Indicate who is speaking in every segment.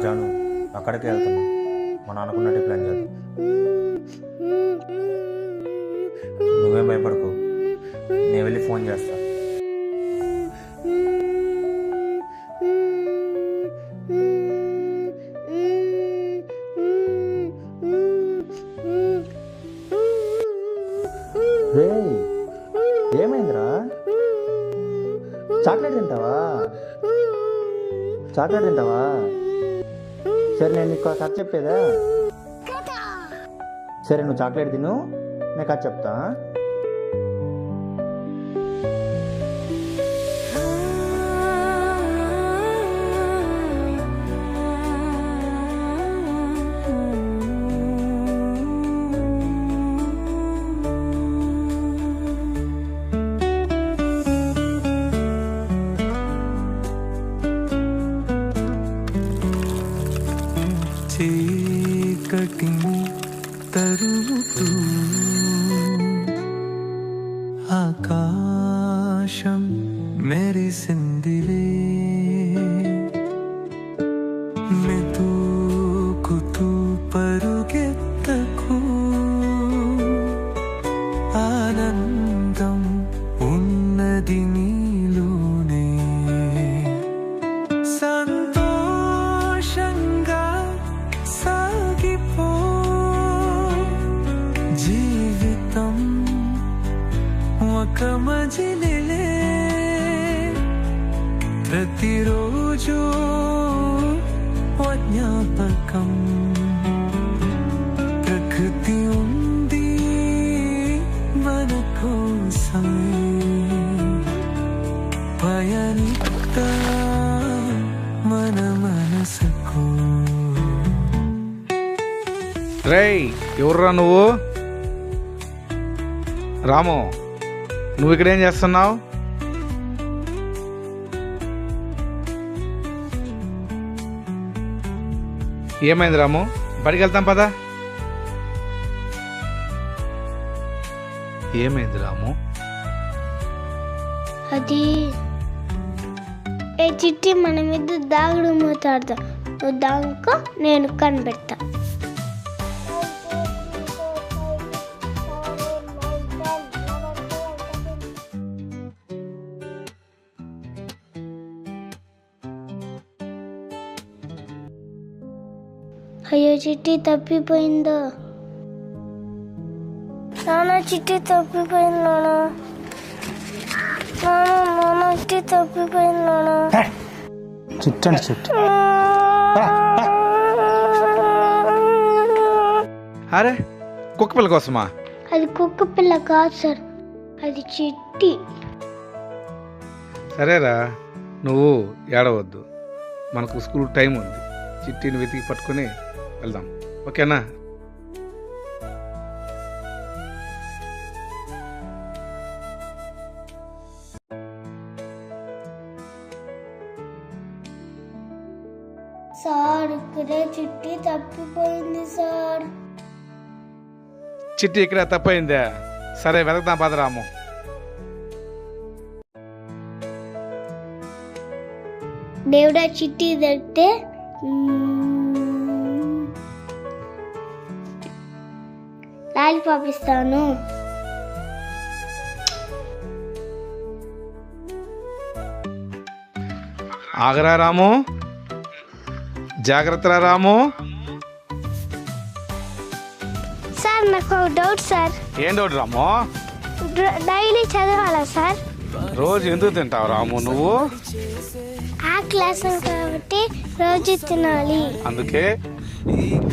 Speaker 1: జాను అక్కడికే వెళ్తున్నా. మా నాన్నకున్నట్టు ప్లాన్ చేద్దాం. నువ్వేం భయపడకు, నేను వెళ్ళి ఫోన్ చేస్తా. ఏమైందిరా? చాక్లెట్ తింటావా? చాక్లెట్ తింటావా? సరే నేను నీకు కథ చెప్పేదా? సరే నువ్వు చాక్లెట్ తిను, నేను కథ చెప్తా.
Speaker 2: చీకటిని తరుముతూ ఆకాశం మెరిసిందిలే, మెతుకుతూ పరుగెత్తకు, ఆనందం ఉన్నది నీలోనే. సంతోషంగా సాగిపో, జీవితం ఒక మజిలీలే, ప్రతిరోజు ఓ జ్ఞాపకం. ప్రకృతి ఉంది మన కోసమే, పయనిస్తా మన మనసుకు.
Speaker 3: రేయ్, ఎవర్రా నువ్వు? రాము, నువ్వు ఇక్కడేం చేస్తున్నావు? ఏమైంది రాము? బడికి వెళ్తాం పదా. ఏమైంది రాము?
Speaker 4: అది ఏ చిట్టి మన మీద దాగుడు మూతాడతా. నువ్వు దాంకో, నేను కనిపెడతా. అయ్యో చిట్టి తప్పిపోయిందో. నాన్న చిట్టి తప్పిపోయింది నాన్న. నాన్న చిట్టి తప్పిపోయింది నాన్న.
Speaker 1: చిట్టండి చిట్టు.
Speaker 3: అరే, కుక్క పిల్ల కోసమా?
Speaker 4: అది కుక్క పిల్ల కాదు సార్, అది చిట్టి.
Speaker 3: సరేరా, నువ్వు ఏడవద్దు. మనకు స్కూల్ టైం ఉంది. చిట్టిని వెతికి పట్టుకొని వెళ్దాం, ఓకేనా?
Speaker 4: సార్ ఇక్కడే చిట్టి తప్పిపోయింది సార్.
Speaker 3: చిట్టి ఇక్కడ తప్పైందా? సరే వెతకదాం పదరాము.
Speaker 4: దేవుడా చిట్టి దొరికితే లాలిపాప్ ఇస్తాను.
Speaker 3: ఆగరా రాము, జాగ్రత్త రాము.
Speaker 4: సార్ నాకు ఒక డౌట్ సార్.
Speaker 3: ఏం డౌట్ రాము?
Speaker 4: డైలీ చదవాలా సార్?
Speaker 3: రోజు ఎందుకు తింటావు రాము నువ్వు?
Speaker 4: ఆ క్లాస్ కాబట్టి రోజు తినాలి.
Speaker 3: అందుకే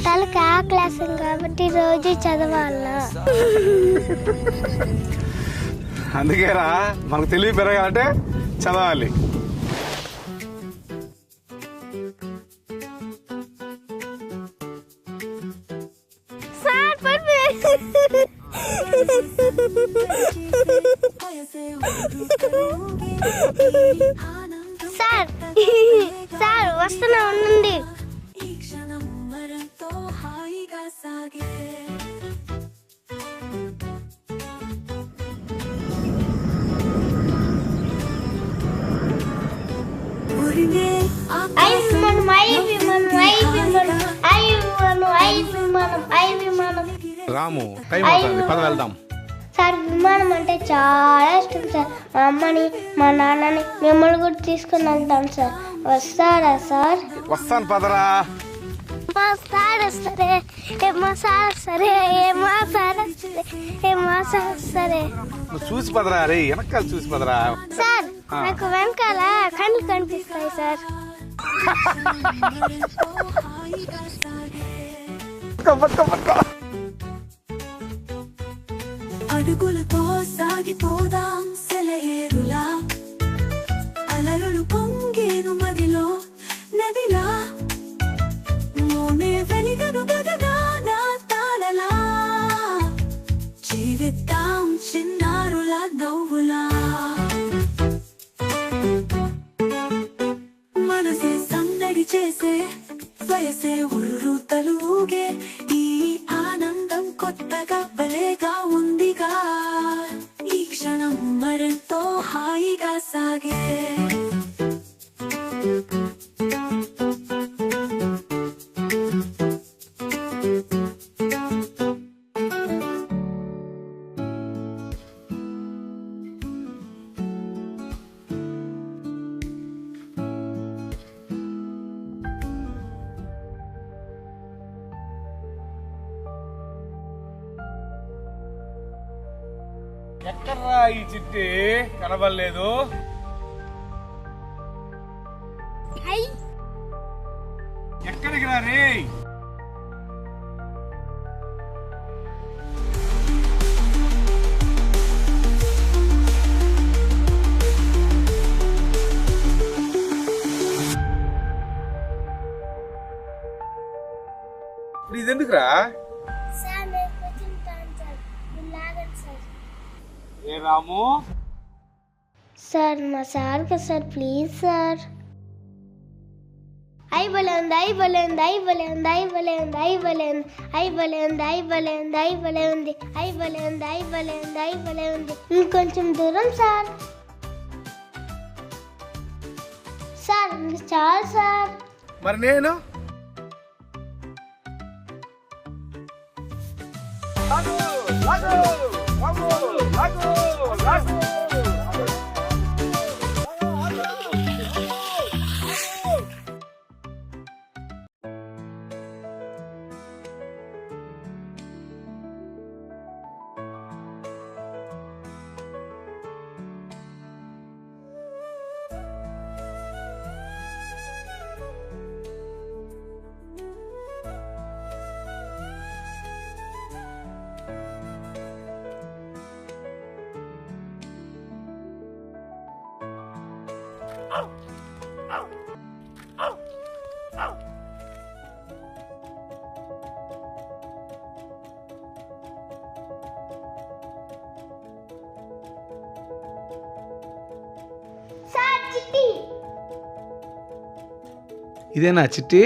Speaker 4: తలకి ఆ క్లాస్ కాబట్టి రోజు చదవాలా?
Speaker 3: అందుకేరా, మనకు తెలివి పెరగాలంటే చదవాలి.
Speaker 4: సార్ సార్ సార్ వస్తున్నా, ఉండండి. Ay, mamãe, mamãe.
Speaker 3: రాము టైం అవుతుంది, పద వెళ్దాం.
Speaker 4: సార్ విమానం అంటే చాలా ఇష్టం సార్. మా అమ్మని మా నాన్నని మిమ్మల్ని కూడా తీసుకుని వెళ్తాం సార్. వస్తారా సార్?
Speaker 3: వస్తాను పదరా.
Speaker 4: మా సార్ వస్తారే, మా సార్ సరే, మా సార్ వస్తుంది, మా సార్ సరే.
Speaker 3: నువ్వు చూసి పదరా రే, వెనకాల చూసి పదరా.
Speaker 4: సార్ నాకు వెనకాల కళ్ళు కనిపిస్తాయి సార్.
Speaker 5: అడుగులతో సాగిపోదాం సెలయేరులా, అలరులు పొంగేను మదిలో నదిలా, మోమే వెలిగను గగనాన తాళలా, జీవిద్దాం చిన్నారులా నవ్వులా, మనసే సందడి చేసే వయసే ఉర్రు తలుగే, ఈ ఆనందం కొత్తగా భలేగా ఉందిగా, ఈ క్షణం మరెంతో హాయిగా సాగే.
Speaker 3: ఎక్కడ్రా ఈ చిట్టి కనబడలేదు? ఎక్కడికి రా రే? ఇది ఎందుకురా? ఏ రాము
Speaker 4: సార్ మా సార్ కదా సార్, ప్లీజ్ సార్. ఐ భలే ఉంది, ఐ భలే ఉంది, ఐ భలే ఉంది, ఐ భలే ఉంది, ఐ భలే ఉంది, ఐ భలే ఉంది, ఐ భలే ఉంది, ఐ భలే ఉంది, ఐ భలే ఉంది, ఐ భలే ఉంది, ఐ భలే ఉంది. ఇంకొంచెం దూరం సార్. సార్ ఇంక చాలు సార్.
Speaker 3: మరి నేను
Speaker 4: సార్ చిట్టి.
Speaker 3: ఇదేనా చిట్టి?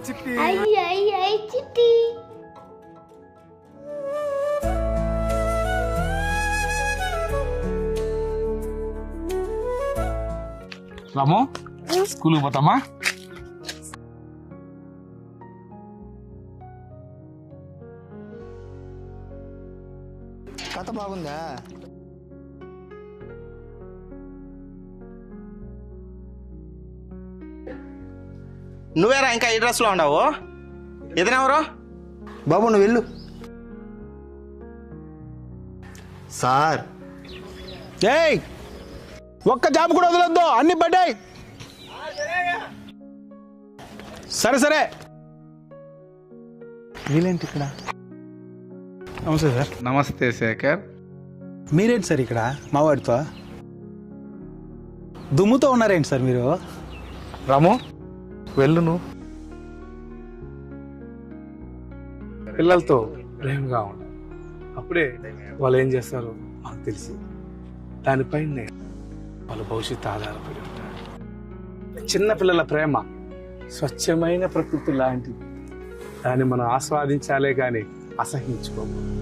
Speaker 3: చిట్టి
Speaker 4: అయ్యి అయ్యి అయ్యి చిట్టి.
Speaker 3: రాము స్కూల్కి పోతామా?
Speaker 1: కథ బాగుందా?
Speaker 6: నువ్వేరా ఇంకా ఈ డ్రెస్లో ఉండవు? ఇతనెవరు?
Speaker 1: బాబు నువ్వు వెళ్ళు. సార్
Speaker 7: ఏయ్ ఒక్క జాబ్ కూడా వదలొద్దు, అన్ని పడ్డాయి. సరే సరే. వీలేంటి ఇక్కడ? నమస్తే సార్.
Speaker 3: నమస్తే శేఖర్.
Speaker 7: మీరేంటి సార్ ఇక్కడ మా వాడితో దుమ్ముతో ఉన్నారేంటి సార్ మీరు?
Speaker 3: రాము వెళ్ళు, నువ్వు పిల్లలతో ప్రేమగా ఉండు. అప్పుడే వాళ్ళు ఏం చేస్తారో మాకు తెలుసు. దానిపైనే వాళ్ళ భవిష్యత్తు ఆధారపడి ఉంటారు.
Speaker 7: చిన్న పిల్లల ప్రేమ స్వచ్ఛమైన ప్రకృతి లాంటిది. దాన్ని మనం ఆస్వాదించాలే కానీ అసహించుకోము.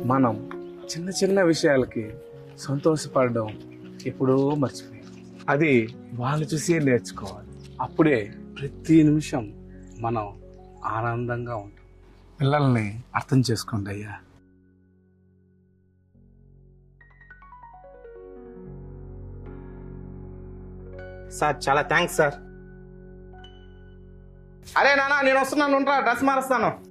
Speaker 7: మనం చిన్న చిన్న విషయాలకి సంతోషపడడం ఎప్పుడో మర్చిపోయాం. అది వాళ్ళు చూసి నేర్చుకోవాలి. అప్పుడే ప్రతి నిమిషం మనం ఆనందంగా ఉంటాం. పిల్లల్ని అర్థం చేసుకోండి అయ్యా.
Speaker 6: సార్ చాలా థ్యాంక్స్ సార్. అరే నాన్న నేను వస్తున్నాను, ఉంటా, డ్రెస్ మారుస్తాను.